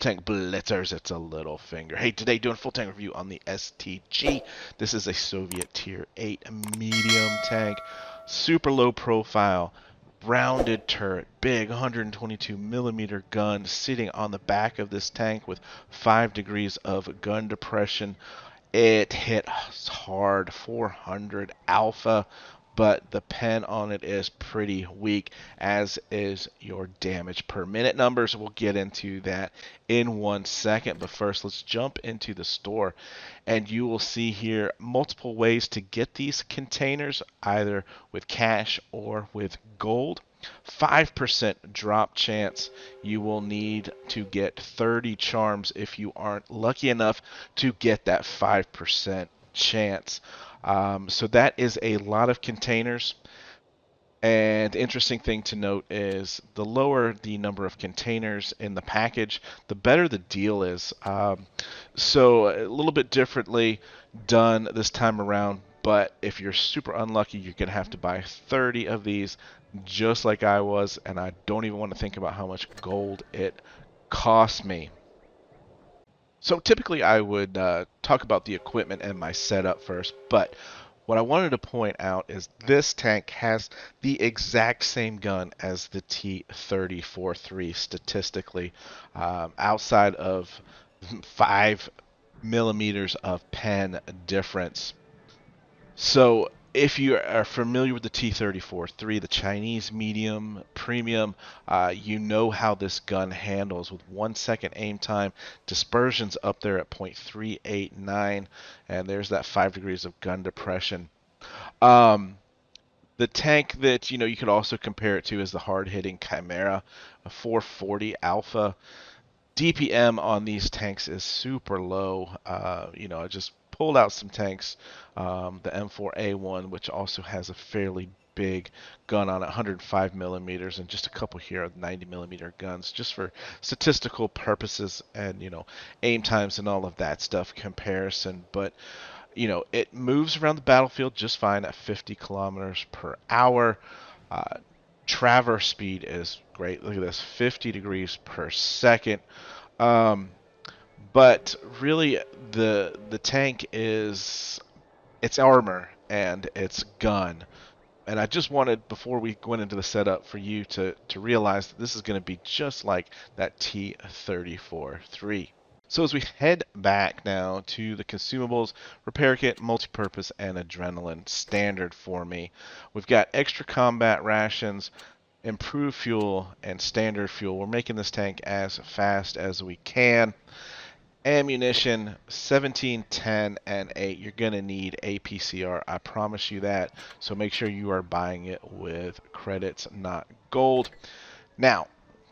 tank blitzers, it's a Littlefinger. Hey, today doing full tank review on the STG. This is a Soviet Tier 8 medium tank, super low profile, rounded turret, big 122 millimeter gun sitting on the back of this tank with 5 degrees of gun depression. It hit hard, 400 alpha, but the pen on it is pretty weak, as is your damage per minute numbers. We'll get into that in 1 second, but first let's jump into the store, and you will see here multiple ways to get these containers, either with cash or with gold. 5% drop chance. You will need to get 30 charms if you aren't lucky enough to get that 5% chance. So that is a lot of containers. And the interesting thing to note is the lower the number of containers in the package, the better the deal is. So a little bit differently done this time around, but if you're super unlucky, you're going to have to buy 30 of these, just like I was, and I don't even want to think about how much gold it cost me. So typically I would talk about the equipment and my setup first, but what I wanted to point out is this tank has the exact same gun as the T-34-3 statistically, outside of 5 millimeters of pen difference. So if you are familiar with the T-34-3, the Chinese medium premium, you know how this gun handles with 1 second aim time, dispersions up there at 0.389, and there's that 5 degrees of gun depression. Um, the tank that you could also compare it to is the hard-hitting Chimera, a 440 alpha. DPM on these tanks is super low. I just pulled out some tanks, the M4A1, which also has a fairly big gun on it, 105 millimeters, and just a couple here of 90 millimeter guns, just for statistical purposes and aim times and all of that stuff comparison. But it moves around the battlefield just fine at 50 kilometers per hour. Uh, Traverse speed is great. Look at this, 50 degrees per second. Um, but really, the tank is its armor and its gun. And I just wanted, before we went into the setup, for you to realize that this is going to be just like that T-34-3. So as we head back now to the consumables, repair kit, multi-purpose, and adrenaline, standard for me. We've got extra combat rations, improved fuel, and standard fuel. We're making this tank as fast as we can. Ammunition, 17, 10, and 8. You're going to need APCR, I promise you that. So make sure you are buying it with credits, not gold. Now,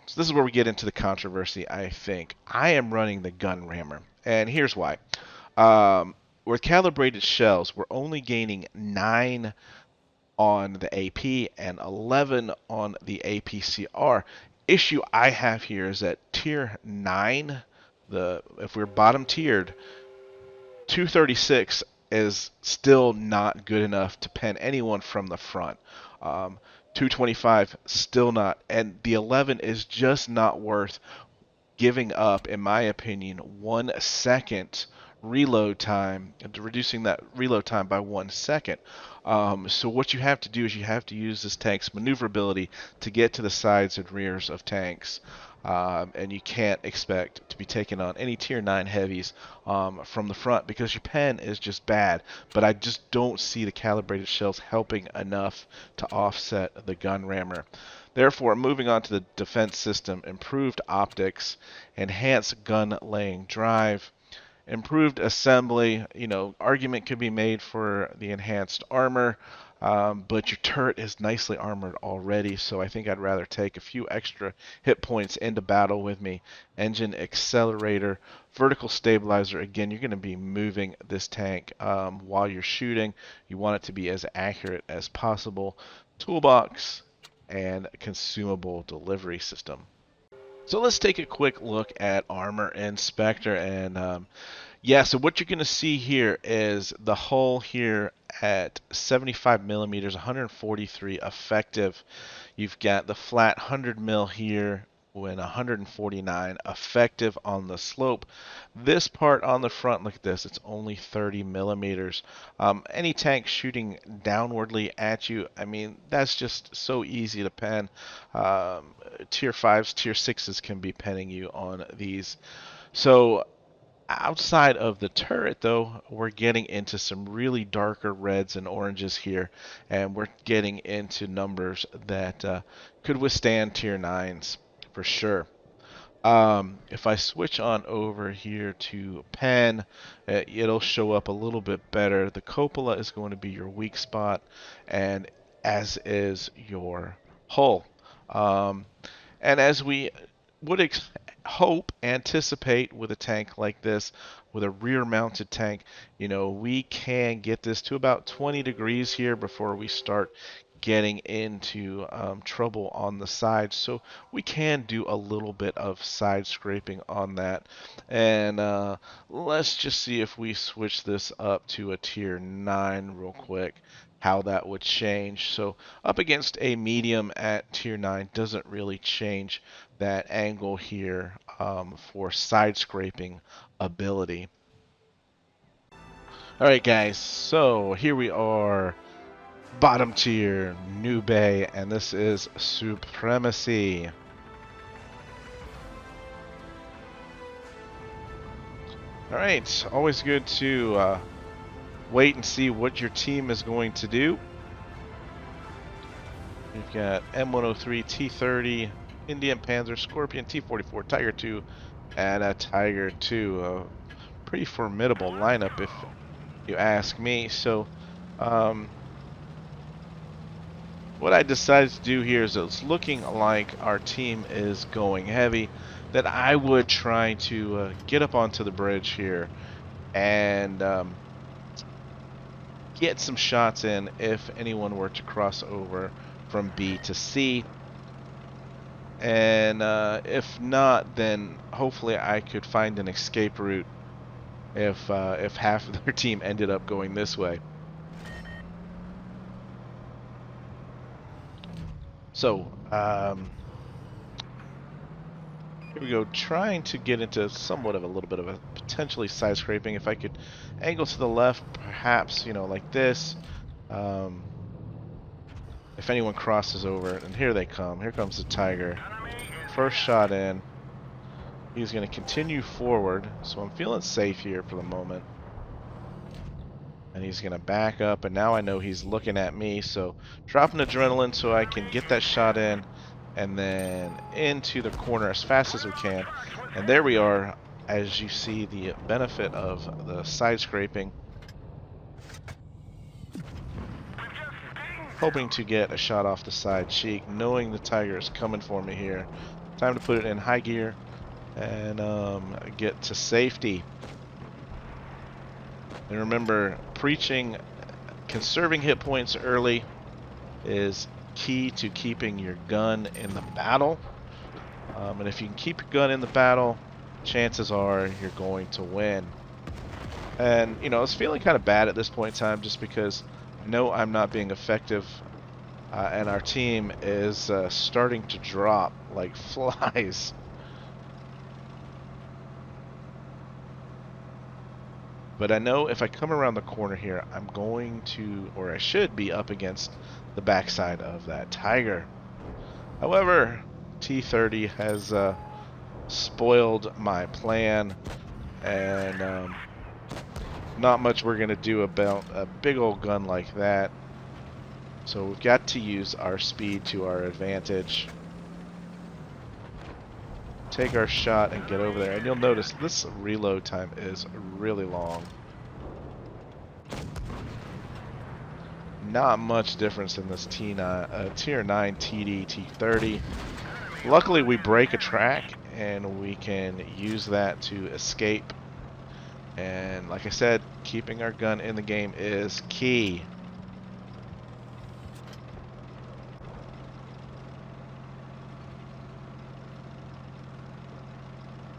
so this is where we get into the controversy, I think. I am running the gun rammer, and here's why. With calibrated shells, we're only gaining 9 on the AP and 11 on the APCR. Issue I have here is that tier 9, if we're bottom tiered, 236 is still not good enough to pen anyone from the front. 225 still not, and the 11 is just not worth giving up, in my opinion, 1 second reload time, reducing that reload time by 1 second. So what you have to do is you have to use this tank's maneuverability to get to the sides and rears of tanks. And you can't expect to be taking on any tier 9 heavies from the front because your pen is just bad. But I just don't see the calibrated shells helping enough to offset the gun rammer. Therefore, moving on to the defense system, improved optics, enhanced gun laying drive, improved assembly. Argument could be made for the enhanced armor, but your turret is nicely armored already, so I think I'd rather take a few extra hit points into battle with me. Engine accelerator, vertical stabilizer. Again, you're going to be moving this tank while you're shooting. You want it to be as accurate as possible. Toolbox and consumable delivery system. So let's take a quick look at Armor Inspector, and so what you're going to see here is the hull here at 75 millimeters, 143 effective. You've got the flat 100 mil here when 149 effective on the slope. This part on the front, look at this, it's only 30 millimeters. Any tank shooting downwardly at you, I mean, that's just so easy to pen. Tier 5s, Tier 6s can be penning you on these. So outside of the turret, though, we're getting into some really darker reds and oranges here, and we're getting into numbers that could withstand Tier 9s for sure. If I switch on over here to pen, it'll show up a little bit better. The cupola is going to be your weak spot, and as is your hull. Um, and as we would hope, anticipate with a tank like this, with a rear-mounted tank, we can get this to about 20 degrees here before we start getting into trouble on the sides. So we can do a little bit of side scraping on that. And let's just see if we switch this up to a tier 9 real quick, how that would change. So up against a medium at tier 9 doesn't really change that angle here for side scraping ability. All right, guys, so here we are, bottom tier, New Bay, and this is Supremacy. All right, always good to wait and see what your team is going to do. We've got M103, T30, Indian Panzer, Scorpion, T44, Tiger 2, and a Tiger 2. A pretty formidable lineup, if you ask me. So, what I decided to do here is it's looking like our team is going heavy, that I would try to get up onto the bridge here and get some shots in if anyone were to cross over from B to C. And if not, then hopefully I could find an escape route if half of their team ended up going this way. So, here we go, trying to get into somewhat of a little bit of a potentially side scraping. If I could angle to the left, perhaps, like this. If anyone crosses over, and here they come. Here comes the Tiger. First shot in. He's going to continue forward, so I'm feeling safe here for the moment. And he's going to back up, and now I know he's looking at me, so dropping adrenaline so I can get that shot in, and then into the corner as fast as we can. And there we are, as you see the benefit of the side scraping. Hoping to get a shot off the side cheek, knowing the Tiger is coming for me here. Time to put it in high gear and get to safety. And remember, conserving hit points early is key to keeping your gun in the battle. And if you can keep your gun in the battle, chances are you're going to win. And, I was feeling kind of bad at this point in time just because I know I'm not being effective, and our team is starting to drop like flies. But I know if I come around the corner here, I'm going to, or I should be up against the backside of that Tiger. However, T30 has spoiled my plan, and not much we're going to do about a big old gun like that. So we've got to use our speed to our advantage. Take our shot and get over there. And you'll notice this reload time is really long. Not much difference in this Tier 9 TD T30. Luckily we break a track and we can use that to escape. And like I said, keeping our gun in the game is key.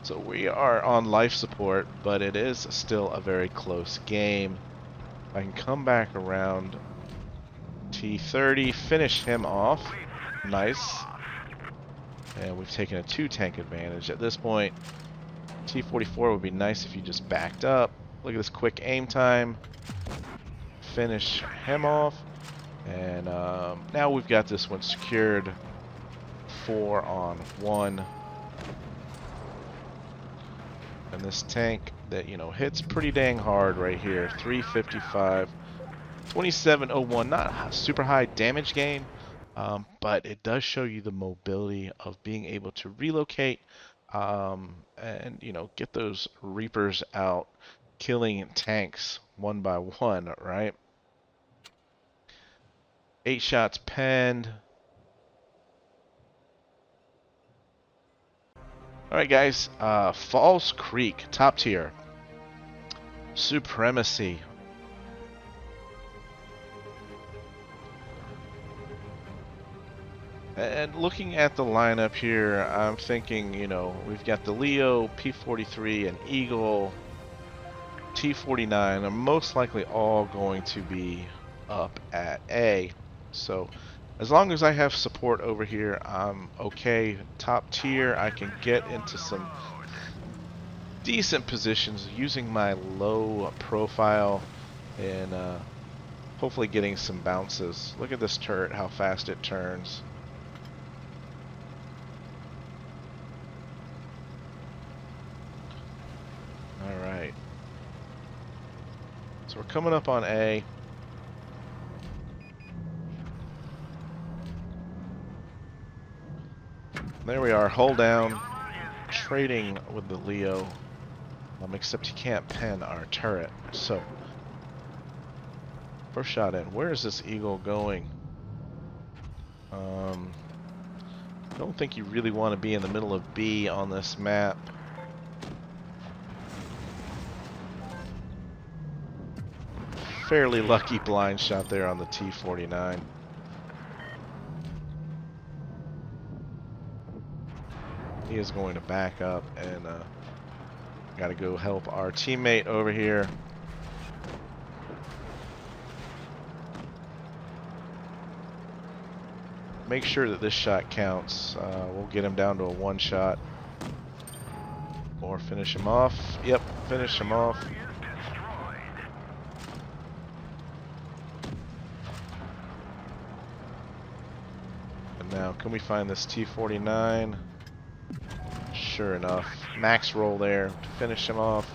So we are on life support, but it is still a very close game. I can come back around T30, finish him off. Nice. And we've taken a 2-tank advantage. At this point, T-44 would be nice if you just backed up. Look at this quick aim time. Finish him off. And now we've got this one secured. 4 on 1. And this tank that, you know, hits pretty dang hard right here. 355. 2701, not a super high damage gain, but it does show you the mobility of being able to relocate and, you know, get those Reapers out, killing tanks one by one, right? 8 shots penned. Alright guys, Falls Creek, top tier. Supremacy. And looking at the lineup here, I'm thinking, you know, we've got the Leo, P-43, and Eagle, T-49 are most likely all going to be up at A. So as long as I have support over here, I'm okay. Top tier, I can get into some decent positions using my low profile and hopefully getting some bounces. Look at this turret, how fast it turns. Alright. So we're coming up on A. There we are, hull down, trading with the Leo, except he can't pen our turret. So, first shot in. Where is this Eagle going? Don't think you really want to be in the middle of B on this map. Fairly lucky blind shot there on the T-49. He is going to back up and got to go help our teammate over here. Make sure that this shot counts. We'll get him down to a 1 shot. Or finish him off. Yep, finish him off. And now, can we find this T-49? Sure enough. Max roll there to finish him off.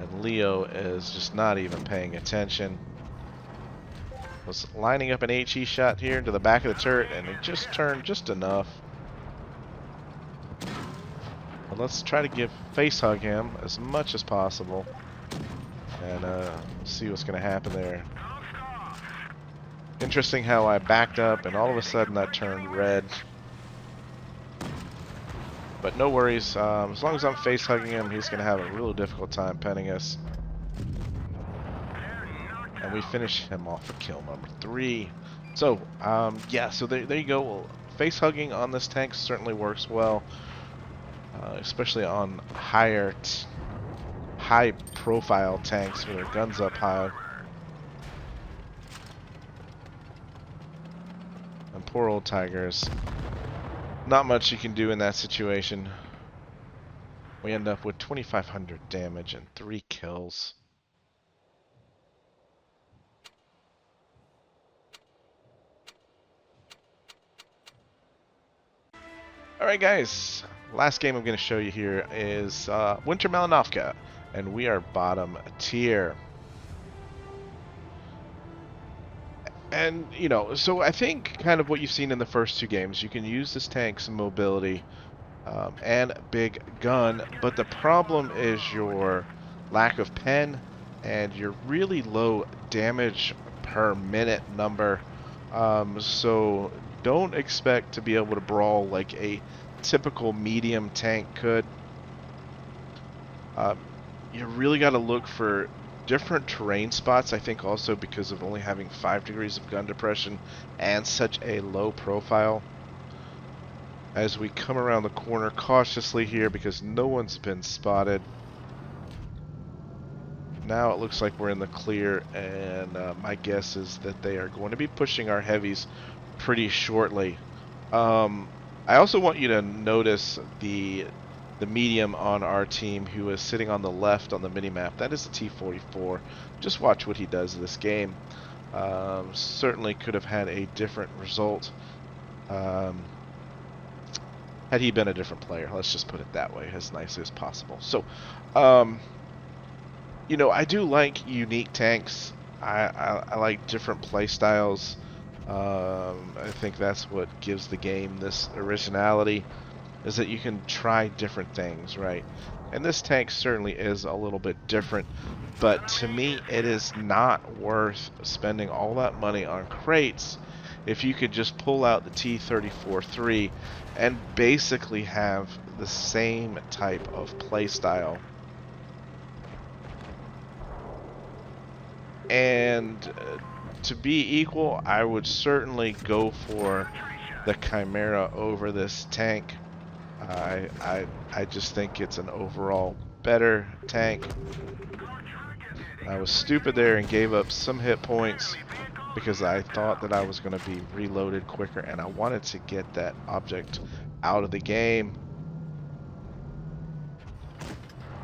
And Leo is just not even paying attention. Was lining up an HE shot here into the back of the turret, and it just turned just enough. But let's try to face hug him as much as possible, and see what's going to happen there. Interesting how I backed up, and all of a sudden that turned red. But no worries. As long as I'm face hugging him, he's going to have a real difficult time penning us. And we finish him off for kill number 3. So, yeah, so there you go. Well, face hugging on this tank certainly works well, especially on high profile tanks with their guns up high. And poor old Tigers. Not much you can do in that situation. We end up with 2,500 damage and 3 kills. Alright guys, last game I'm going to show you here is Wintermalinovka, and we are bottom tier. And, you know, so I think kind of what you've seen in the first 2 games, you can use this tank's mobility and big gun, but the problem is your lack of pen and your really low damage per minute number. So don't expect to be able to brawl like a typical medium tank could. You really got to look for different terrain spots, I think also because of only having 5 degrees of gun depression and such a low profile. As we come around the corner cautiously here because no one's been spotted. Now it looks like we're in the clear, and my guess is that they are going to be pushing our heavies pretty shortly. I also want you to notice the medium on our team who is sitting on the left on the minimap. That is the T-44. Just watch what he does in this game. Certainly could have had a different result had he been a different player. Let's just put it that way, as nicely as possible. So, you know, I do like unique tanks. I like different play styles. I think that's what gives the game this originality, is that you can try different things, right? And this tank certainly is a little bit different, but to me it is not worth spending all that money on crates if you could just pull out the T-34-3 and basically have the same type of play style. And to be equal, I would certainly go for the Chimera over this tank. I just think it's an overall better tank. I was stupid there and gave up some hit points because I thought that I was going to be reloaded quicker, and I wanted to get that object out of the game.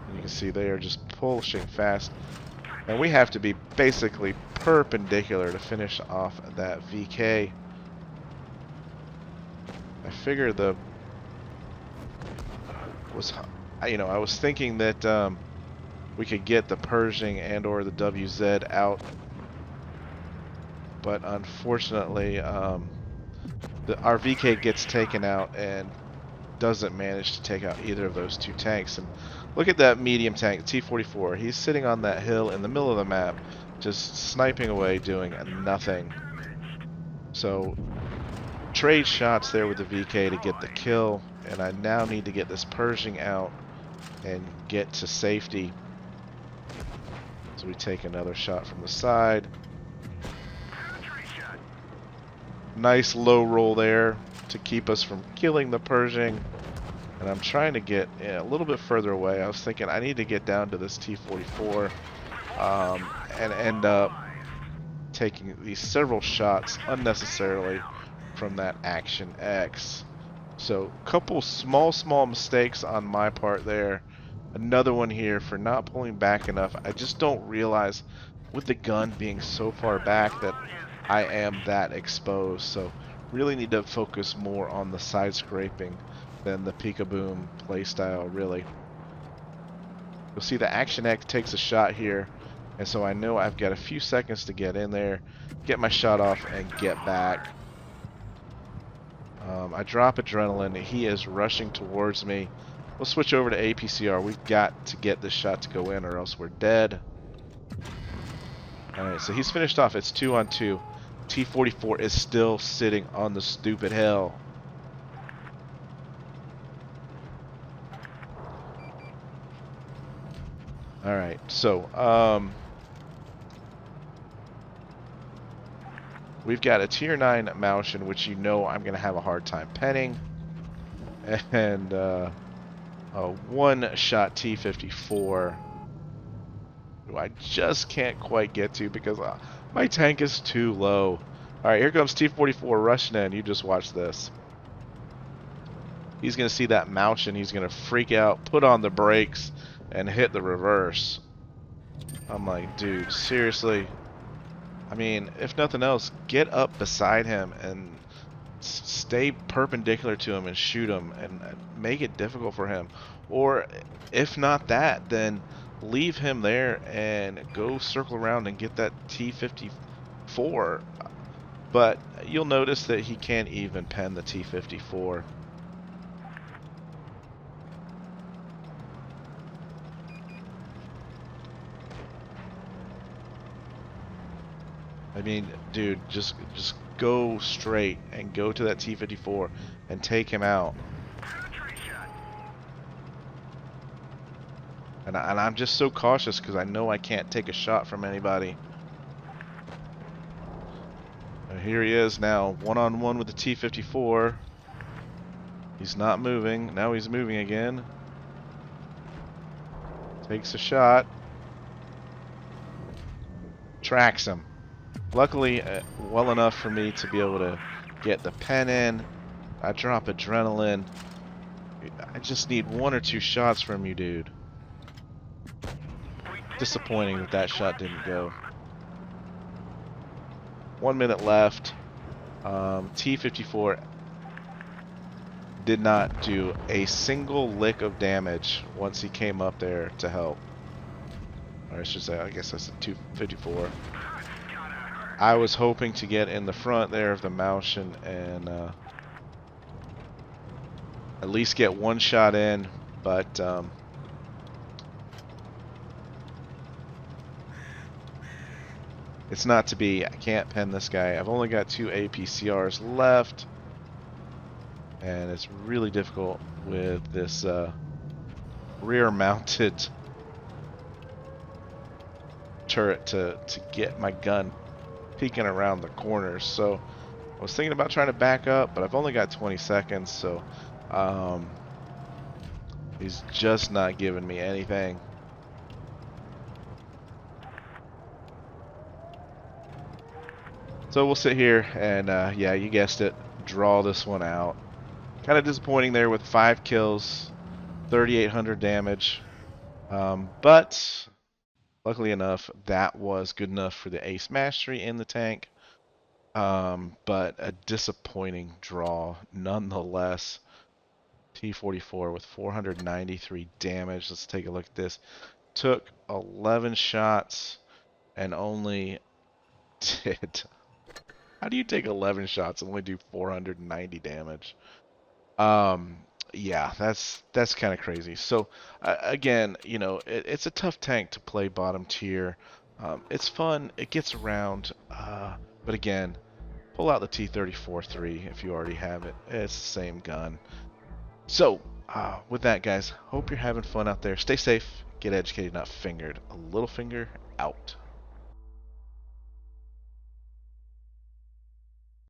And you can see they are just pushing fast, and we have to be basically perpendicular to finish off that VK. I figure I was thinking that we could get the Pershing and or the WZ out, but unfortunately our VK gets taken out and doesn't manage to take out either of those two tanks. And look at that medium tank, T-44. He's sitting on that hill in the middle of the map, just sniping away, doing nothing. So trade shots there with the VK to get the kill, and I now need to get this Pershing out and get to safety. So we take another shot from the side. Nice low roll there to keep us from killing the Pershing. And I'm trying to get a little bit further away. I was thinking I need to get down to this T-44 and end up taking these several shots unnecessarily from that Action X. So a couple small mistakes on my part there. Another one here for not pulling back enough. I just don't realize with the gun being so far back that I am that exposed. So really need to focus more on the side scraping than the peekaboom playstyle, really. You'll see the Action X takes a shot here, and so I know I've got a few seconds to get in there, get my shot off, and get back. I drop adrenaline. He is rushing towards me. We'll switch over to APCR. We've got to get this shot to go in or else we're dead. Alright, so he's finished off. It's 2-on-2. T-44 is still sitting on the stupid hill. Alright, so we've got a tier 9 Maushin, which you know I'm going to have a hard time penning. And a one-shot T-54 who I just can't quite get to because my tank is too low. Alright, here comes T-44 rushing in. You just watch this. He's going to see that Maushin. He's going to freak out, put on the brakes, and hit the reverse. I'm like, dude, seriously? I mean, if nothing else, get up beside him and stay perpendicular to him and shoot him and make it difficult for him. Or if not that, then leave him there and go circle around and get that T-54. But you'll notice that he can't even pen the T-54. I mean, dude, just go straight and go to that T-54 and take him out. And I'm just so cautious because I know I can't take a shot from anybody. And here he is now, one-on-one with the T-54. He's not moving. Now he's moving again. Takes a shot. Tracks him. Luckily, well enough for me to be able to get the pen in. I drop adrenaline. I just need 1 or 2 shots from you, dude. Disappointing that that shot didn't go. 1 minute left. T-54 did not do a single lick of damage once he came up there to help. Or I should say, I guess that's a 254. I was hoping to get in the front there of the Maushin and at least get 1 shot in, but it's not to be. I can't pen this guy. I've only got 2 APCRs left, and it's really difficult with this rear-mounted turret to get my gun peeking around the corners. So I was thinking about trying to back up, but I've only got 20 seconds, so he's just not giving me anything. So we'll sit here and, yeah, you guessed it, draw this one out. Kind of disappointing there with 5 kills, 3,800 damage. But luckily enough, that was good enough for the ace mastery in the tank. But a disappointing draw nonetheless. T-44 with 493 damage. Let's take a look at this. Took 11 shots and only did... How do you take 11 shots and only do 490 damage? Yeah, that's kind of crazy. So again, you know, it's a tough tank to play bottom tier. It's fun, it gets around, but again, pull out the T-34-3 if you already have it. It's the same gun. So with that, guys, hope you're having fun out there. Stay safe, get educated, not fingered. Littlefinger out.